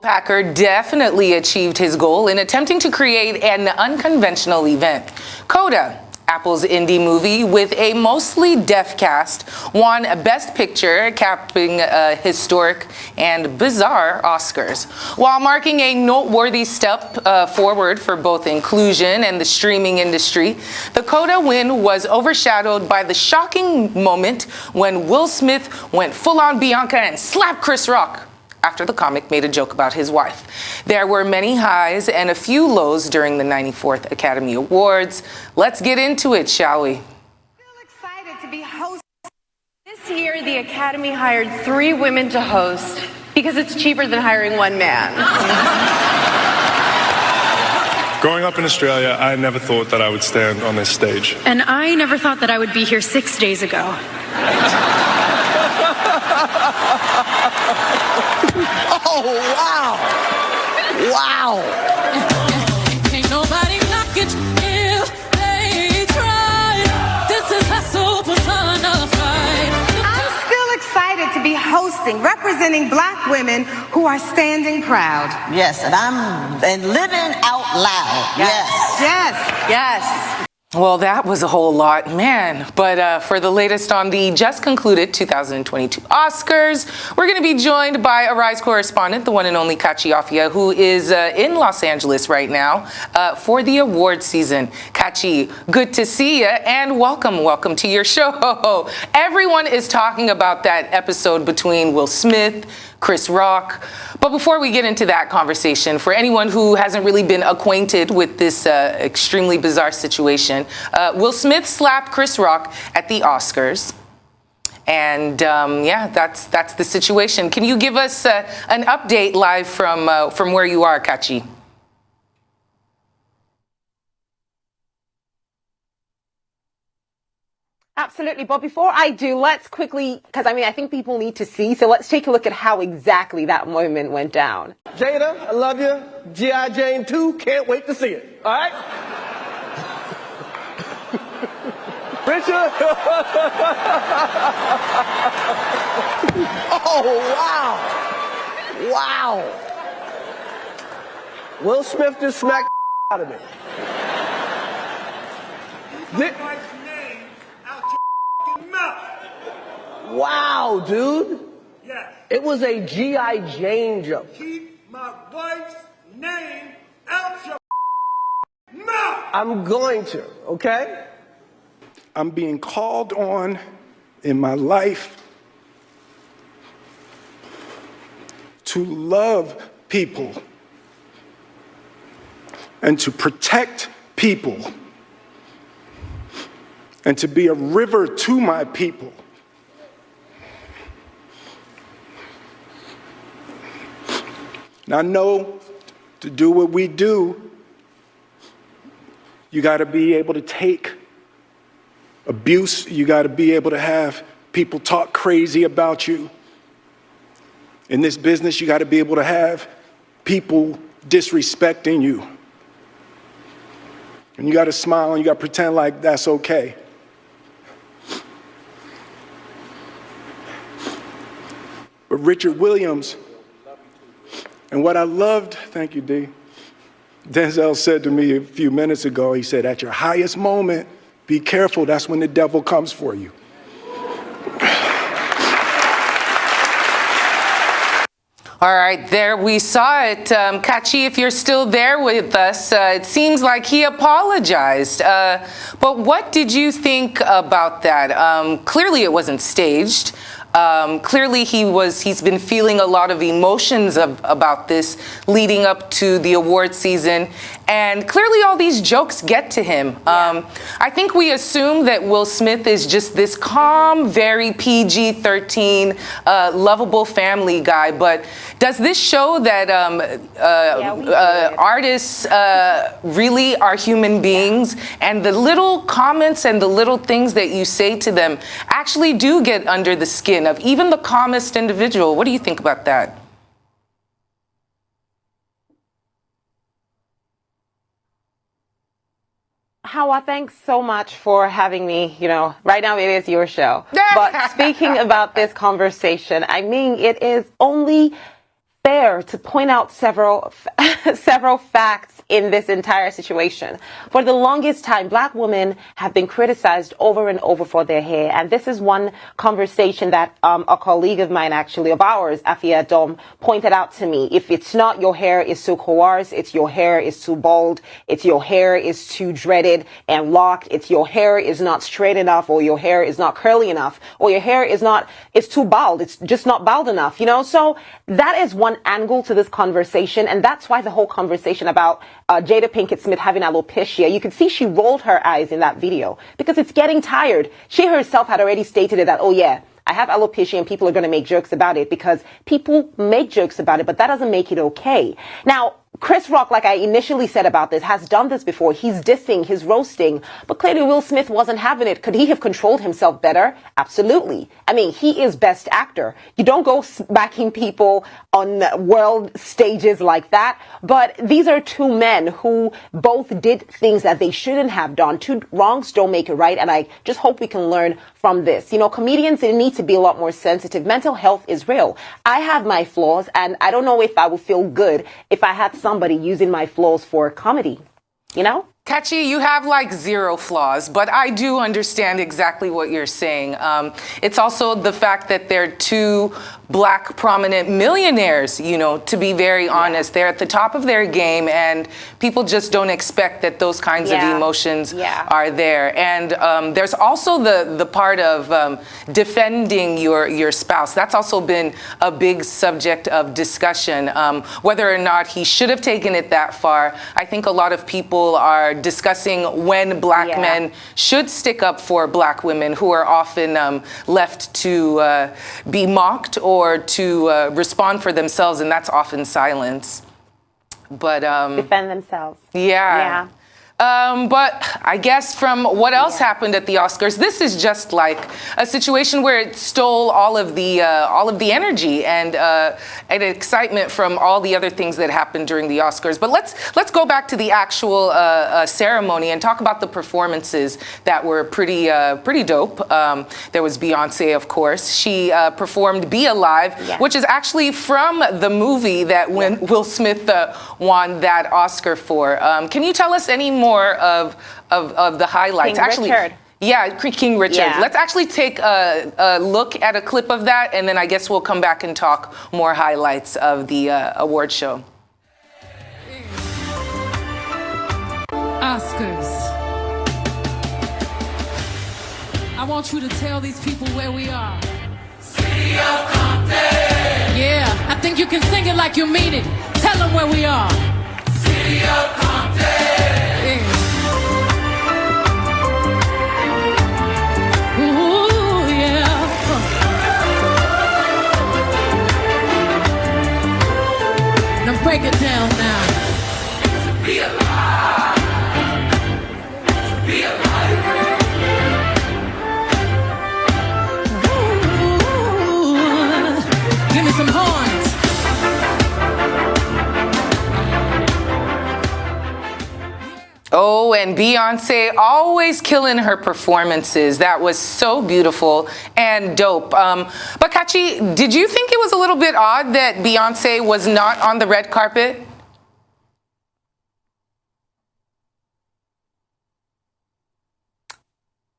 Packer definitely achieved his goal in attempting to create an unconventional event. Coda, Apple's indie movie with a mostly deaf cast, won Best Picture, capping historic and bizarre Oscars. While marking a noteworthy step forward for both inclusion and the streaming industry, the Coda win was overshadowed by the shocking moment when Will Smith went full-on Bianca and slapped Chris Rock after the comic made a joke about his wife. There were many highs and a few lows during the 94th Academy Awards. Let's get into it, shall we? I'm excited to be hosting. This year, the Academy hired 3 women to host because it's cheaper than hiring one man. Growing up in Australia, I never thought that I would stand on this stage. And I never thought that I would be here 6 days ago. Oh, wow. Wow. Ain't nobody knocking if they try. This is hustle personified. I'm still excited to be hosting, representing Black women who are standing proud. Yes, and living out loud. Yes. Yes. Yes. Well, that was a whole lot, man. But for the latest on the just concluded 2022 Oscars, we're going to be joined by Arise correspondent, the one and only Kachi Offiah, who is in Los Angeles right now for the award season. Kachi, good to see you and welcome to your show. Everyone is talking about that episode between Will Smith, Chris Rock. But before we get into that conversation, for anyone who hasn't really been acquainted with this extremely bizarre situation, Will Smith slapped Chris Rock at the Oscars. And yeah, that's the situation. Can you give us an update live from where you are, Kachi? Absolutely. But before I do, let's quickly, because I think people need to see, so let's take a look at how exactly that moment went down. Jada, I love you. G.I. Jane 2, can't wait to see it. All right? Richard? Oh, wow. Wow. Will Smith just smacked out of me. Wow, dude. Yes. It was a G.I. Jane joke. Keep my wife's name out your mouth. I'm going to, okay? I'm being called on in my life to love people and to protect people and to be a river to my people. Now, I know to do what we do, you got to be able to take abuse. You got to be able to have people talk crazy about you. In this business, you got to be able to have people disrespecting you. And you got to smile and you got to pretend like that's okay. But Richard Williams, and what I loved, thank you, D. Denzel said to me a few minutes ago, he said, at your highest moment, be careful, that's when the devil comes for you. All right, there we saw it. Kachi, if you're still there with us, it seems like he apologized. But what did you think about that? Clearly it wasn't staged. Clearly he's been feeling a lot of emotions about this leading up to the award season. And clearly all these jokes get to him. I think we assume that Will Smith is just this calm, very PG-13, lovable family guy. But does this show that artists really are human beings, and the little comments and the little things that you say to them actually do get under the skin of even the calmest individual? What do you think about that? Hawa, thanks so much for having me. You know, right now it is your show. But speaking about this conversation, I mean, it is only fair to point out several facts in this entire situation. For the longest time, black women have been criticized over and over for their hair. And this is one conversation that a colleague of mine, actually, of ours, Afia Dom, pointed out to me. If it's not your hair is too coarse, it's your hair is too bald, it's your hair is too dreaded and locked, it's your hair is not straight enough, or your hair is not curly enough, or your hair is not, it's too bald, it's just not bald enough, you know? So that is one angle to this conversation, and that's why the whole conversation about Jada Pinkett Smith having alopecia, you could see she rolled her eyes in that video because it's getting tired. She herself had already stated it that, oh yeah, I have alopecia and people are going to make jokes about it because people make jokes about it, but that doesn't make it okay. Now, Chris Rock, like I initially said about this, has done this before. He's dissing, he's roasting, but clearly Will Smith wasn't having it. Could he have controlled himself better? Absolutely. I mean, he is best actor. You don't go backing people on world stages like that, but these are two men who both did things that they shouldn't have done. Two wrongs don't make it right, and I just hope we can learn from this. You know, comedians need to be a lot more sensitive. Mental health is real. I have my flaws, and I don't know if I would feel good if I had somebody using my flaws for comedy, you know? Kachi, you have like zero flaws, but I do understand exactly what you're saying. It's also the fact that they're two black prominent millionaires, you know, to be very honest. They're at the top of their game, and people just don't expect that those kinds of emotions are there. And there's also the part of defending your spouse. That's also been a big subject of discussion. Whether or not he should have taken it that far, I think a lot of people are discussing when black men should stick up for black women who are often left to be mocked or to respond for themselves, and that's often silence. But defend themselves. Yeah. But I guess from what else happened at the Oscars, this is just like a situation where it stole all of the energy and excitement from all the other things that happened during the Oscars. But let's go back to the actual ceremony and talk about the performances that were pretty dope. There was Beyonce, of course. She performed "Be Alive," which is actually from the movie that Will Smith won that Oscar for. Can you tell us any more of the highlights? King Richard. Yeah, King Richard. Let's actually take a look at a clip of that, and then I guess we'll come back and talk more highlights of the award show. Oscars. I want you to tell these people where we are. City of Compton. Yeah, I think you can sing it like you mean it. Tell them where we are. City of Compton. Ooh, yeah. Now break it down now. To be alive. To be alive. Ooh. Give me some horns. Oh, and Beyonce always killing her performances. That was so beautiful and dope. But Kachi, did you think it was a little bit odd that Beyonce was not on the red carpet?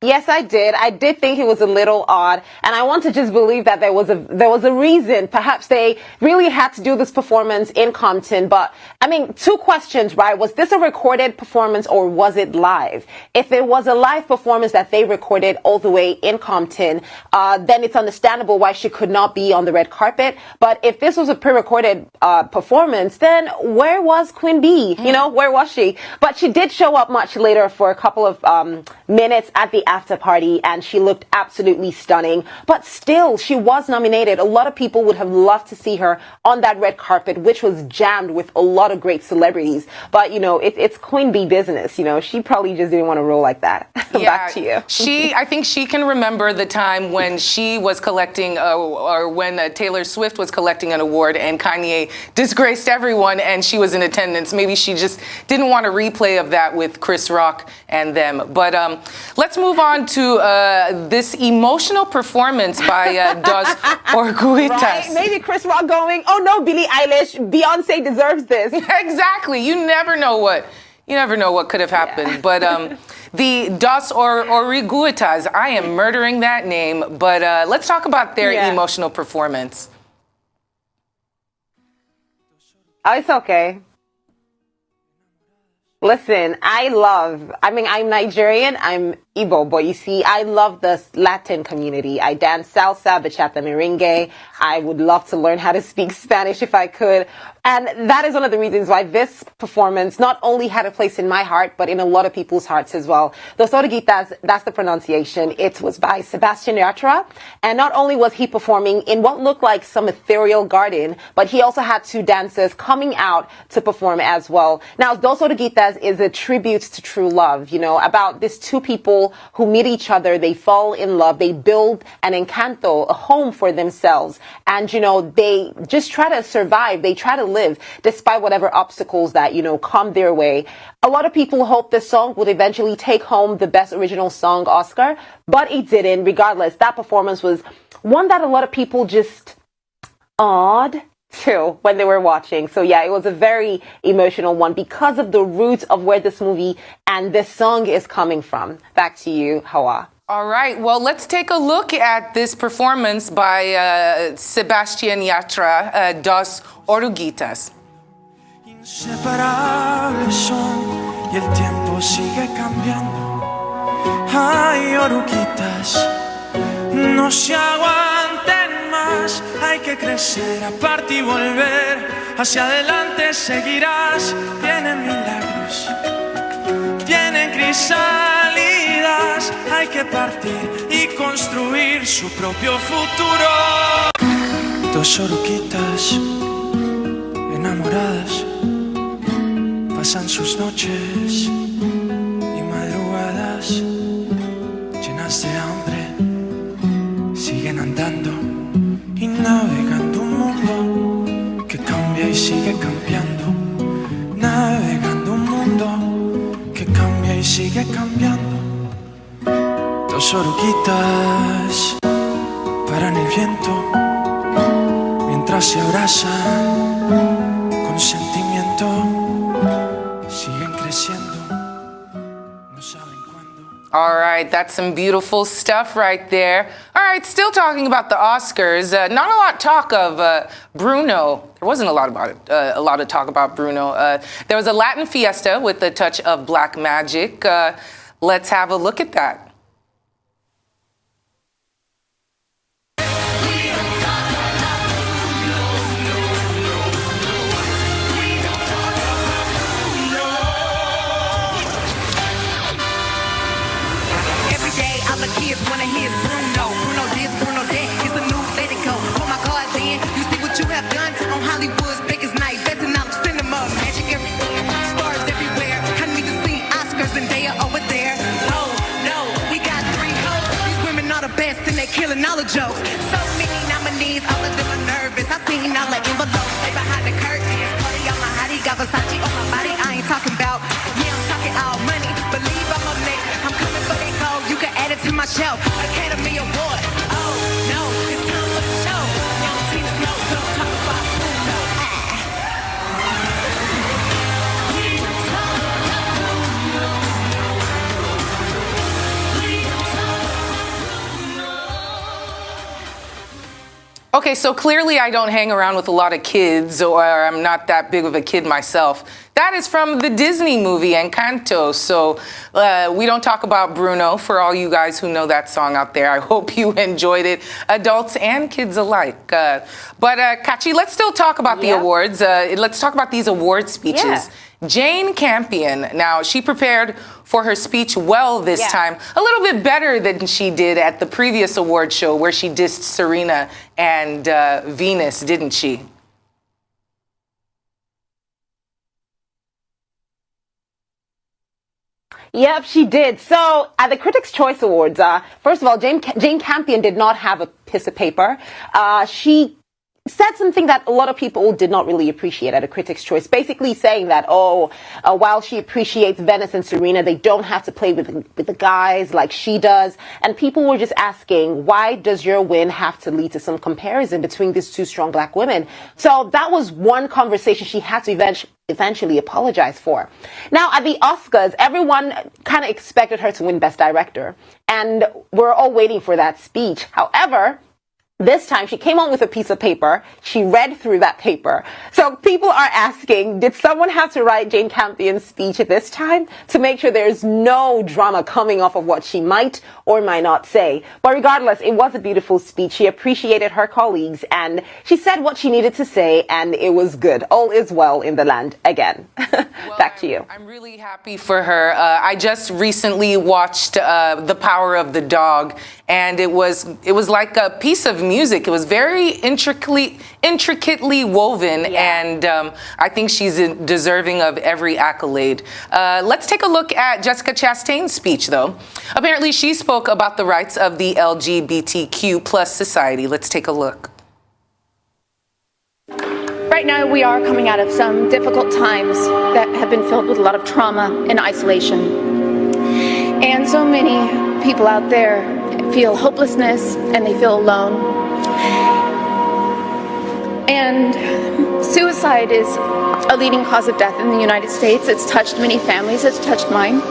Yes, I did. I did think it was a little odd, and I want to just believe that there was a reason. Perhaps they really had to do this performance in Compton. But I mean, two questions, right? Was this a recorded performance or was it live? If it was a live performance that they recorded all the way in Compton, then it's understandable why she could not be on the red carpet. But if this was a pre-recorded performance, then where was Queen Bee? You know, where was she? But she did show up much later for a couple of minutes at the after party, and she looked absolutely stunning. But still, she was nominated. A lot of people would have loved to see her on that red carpet, which was jammed with a lot of great celebrities. But, you know, it's Queen Bee business. You know, she probably just didn't want to roll like that. Back to you. I think she can remember the time when she was collecting, or when Taylor Swift was collecting an award and Kanye disgraced everyone and she was in attendance. Maybe she just didn't want a replay of that with Chris Rock and them. But let's move move on to this emotional performance by Dos Orguitas. Right? Maybe Chris Rock going, oh no, Billie Eilish, Beyonce deserves this. Exactly. You never know what could have happened. Yeah. But the Dos Orguitas, I am murdering that name. But let's talk about their emotional performance. Oh, it's okay. Listen, I'm Nigerian, I'm Igbo, but you see, I love the Latin community. I dance salsa, bachata, merengue. I would love to learn how to speak Spanish if I could. And that is one of the reasons why this performance not only had a place in my heart, but in a lot of people's hearts as well. Dos Oruguitas, that's the pronunciation. It was by Sebastian Yatra. And not only was he performing in what looked like some ethereal garden, but he also had two dancers coming out to perform as well. Now, Dos Oruguitas is a tribute to true love, about these two people who meet each other, they fall in love, they build an Encanto, a home for themselves. And, they just try to survive, they try to live despite whatever obstacles that, come their way. A lot of people hope the song would eventually take home the Best Original Song Oscar, but it didn't. Regardless, that performance was one that a lot of people just awed too when they were watching. So yeah, it was a very emotional one because of the roots of where this movie and this song is coming from. Back to you, Hawa. All right, well, let's take a look at this performance by Sebastian Yatra, Dos Oruguitas. Inseparables son y el tiempo sigue cambiando. Ay, oruguitas, no se aguanten más. Hay que crecer, aparte y volver. Hacia adelante seguirás. Tienen milagros, tienen crisálidas. Hay que partir y construir su propio futuro. Dos oruguitas enamoradas pasan sus noches y madrugadas llenas de hambre, siguen andando y navegando un mundo que cambia y sigue cambiando, navegando un mundo que cambia y sigue cambiando. Dos oruguitas paran el viento mientras se abrazan con sentimiento, siguen creciendo, no saben cuándo. All right, that's some beautiful stuff right there. All right, still talking about the Oscars. Not a lot talk of Bruno. There wasn't a lot of talk about Bruno. There was a Latin fiesta with a touch of black magic. Let's have a look at that. Kids wanna hear Bruno. Bruno this, Bruno that. It's a new let it go. Put my cards in. You see what you have done on Hollywood's biggest night. Best in all cinema. Magic everywhere. Stars everywhere. I need to see Oscars and they are over there. Oh no, we got 3 hoes. These women are the best and they killing all the jokes. So many nominees, all of them are nervous. I seen all the envelopes. They behind the curtains. Party on my hottie, got Versace on my body. I ain't talking about. Yeah, I'm talking all money. Believe I'm up next. I'm coming for that gold. You can add it to my shelf. Academy Award. Oh no, it's time for the show. Young Tina Snow, don't talk about Bruno. Okay, so clearly I don't hang around with a lot of kids, or I'm not that big of a kid myself. That is from the Disney movie Encanto, so we don't talk about Bruno for all you guys who know that song out there. I hope you enjoyed it, adults and kids alike. But Kachi, let's still talk about the awards. Let's talk about these award speeches. Yeah. Jane Campion, now she prepared for her speech well this time, a little bit better than she did at the previous award show where she dissed Serena and Venus, didn't she? Yep, she did. So at the Critics' Choice Awards, first of all, Jane Campion did not have a piece of paper. She said something that a lot of people did not really appreciate at a Critics' Choice, basically saying that, while she appreciates Venus and Serena, they don't have to play with the guys like she does. And people were just asking, why does your win have to lead to some comparison between these two strong black women? So that was one conversation she had to eventually apologize for. Now, at the Oscars, everyone kind of expected her to win Best Director, and we're all waiting for that speech. However, this time, she came on with a piece of paper. She read through that paper. So people are asking, did someone have to write Jane Campion's speech at this time to make sure there's no drama coming off of what she might or might not say? But regardless, it was a beautiful speech. She appreciated her colleagues, and she said what she needed to say, and it was good. All is well in the land again. Well, Back to you. I'm really happy for her. I just recently watched The Power of the Dog, and it was like a piece of music. It was very intricately woven, and I think she's deserving of every accolade. Let's take a look at Jessica Chastain's speech, though. Apparently, she spoke about the rights of the LGBTQ plus society. Let's take a look. Right now, we are coming out of some difficult times that have been filled with a lot of trauma and isolation. And so many people out there feel hopelessness and they feel alone. And suicide is a leading cause of death in the United States. It's touched many families, it's touched mine,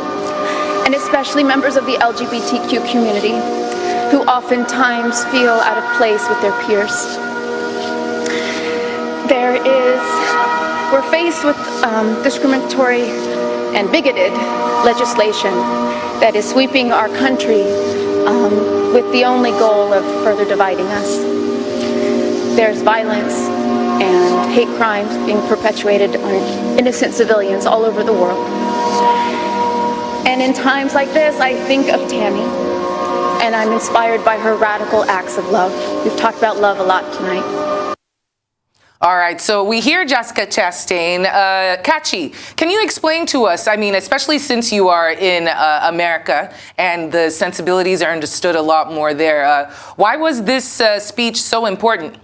and especially members of the LGBTQ community who oftentimes feel out of place with their peers. We're faced with discriminatory and bigoted legislation that is sweeping our country with the only goal of further dividing us. There's violence and hate crimes being perpetuated on innocent civilians all over the world. And in times like this, I think of Tammy, and I'm inspired by her radical acts of love. We've talked about love a lot tonight. All right, so we hear Jessica Chastain. Kachi, can you explain to us, I mean, especially since you are in America and the sensibilities are understood a lot more there, why was this speech so important?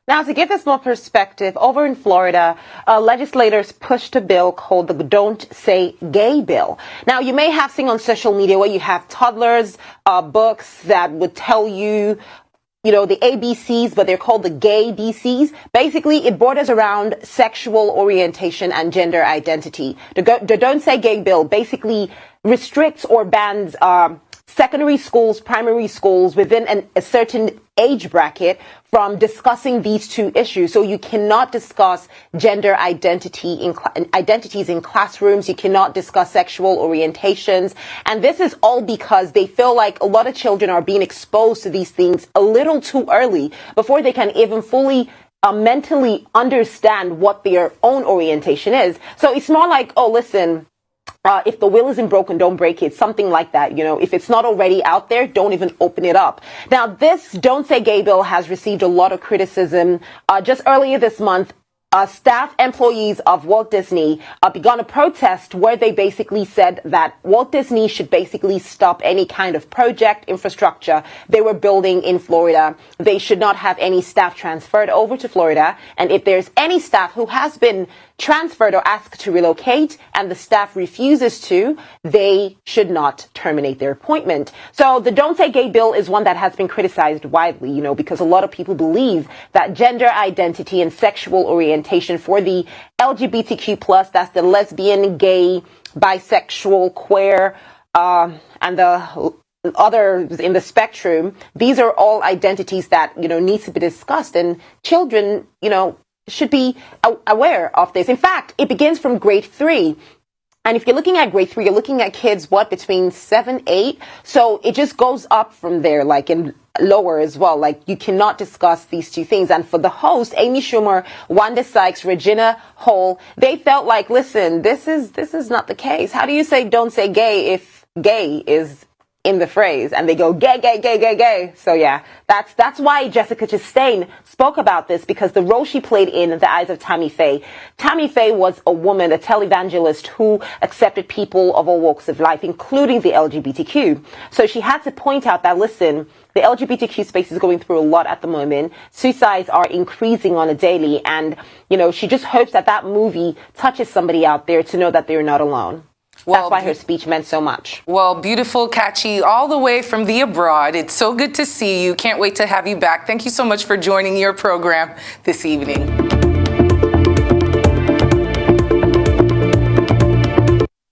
Now, to give this more perspective, over in Florida, legislators pushed a bill called the Don't Say Gay bill. Now, you may have seen on social media where you have toddlers, books that would tell you, the ABCs, but they're called the gay BCs. Basically, it borders around sexual orientation and gender identity. The Don't Say Gay bill basically restricts or bans secondary schools, primary schools within a certain age bracket from discussing these two issues. So you cannot discuss gender identities in classrooms. You cannot discuss sexual orientations. And this is all because they feel like a lot of children are being exposed to these things a little too early before they can even fully mentally understand what their own orientation is. So it's more like, oh, listen, if the will isn't broken, don't break it. Something like that. If it's not already out there, don't even open it up. Now, this Don't Say Gay bill has received a lot of criticism. Just earlier this month, staff employees of Walt Disney began a protest where they basically said that Walt Disney should basically stop any kind of project infrastructure they were building in Florida. They should not have any staff transferred over to Florida. And if there's any staff who has been transferred or asked to relocate and the staff refuses to, they should not terminate their appointment. So the Don't Say Gay bill is one that has been criticized widely, because a lot of people believe that gender identity and sexual orientation for the LGBTQ+, that's the lesbian, gay, bisexual, queer, and the others in the spectrum, these are all identities that, need to be discussed, and children, should be aware of this. In fact, it begins from grade 3. And if you're looking at grade 3, you're looking at kids, between 7, 8. So it just goes up from there, and lower as well. You cannot discuss these two things. And for the host, Amy Schumer, Wanda Sykes, Regina Hall, they felt like, listen, this is not the case. How do you say don't say gay if gay is in the phrase, and they go gay, gay, gay, gay, gay. So yeah, that's why Jessica Chastain spoke about this, because the role she played in The Eyes of Tammy Faye. Tammy Faye was a woman, a televangelist who accepted people of all walks of life, including the LGBTQ. So she had to point out that, listen, the LGBTQ space is going through a lot at the moment. Suicides are increasing on a daily, and she just hopes that that movie touches somebody out there to know that they're not alone. That's why her speech meant so much. Well, beautiful, Kachi, all the way from the abroad. It's so good to see you. Can't wait to have you back. Thank you so much for joining your program this evening.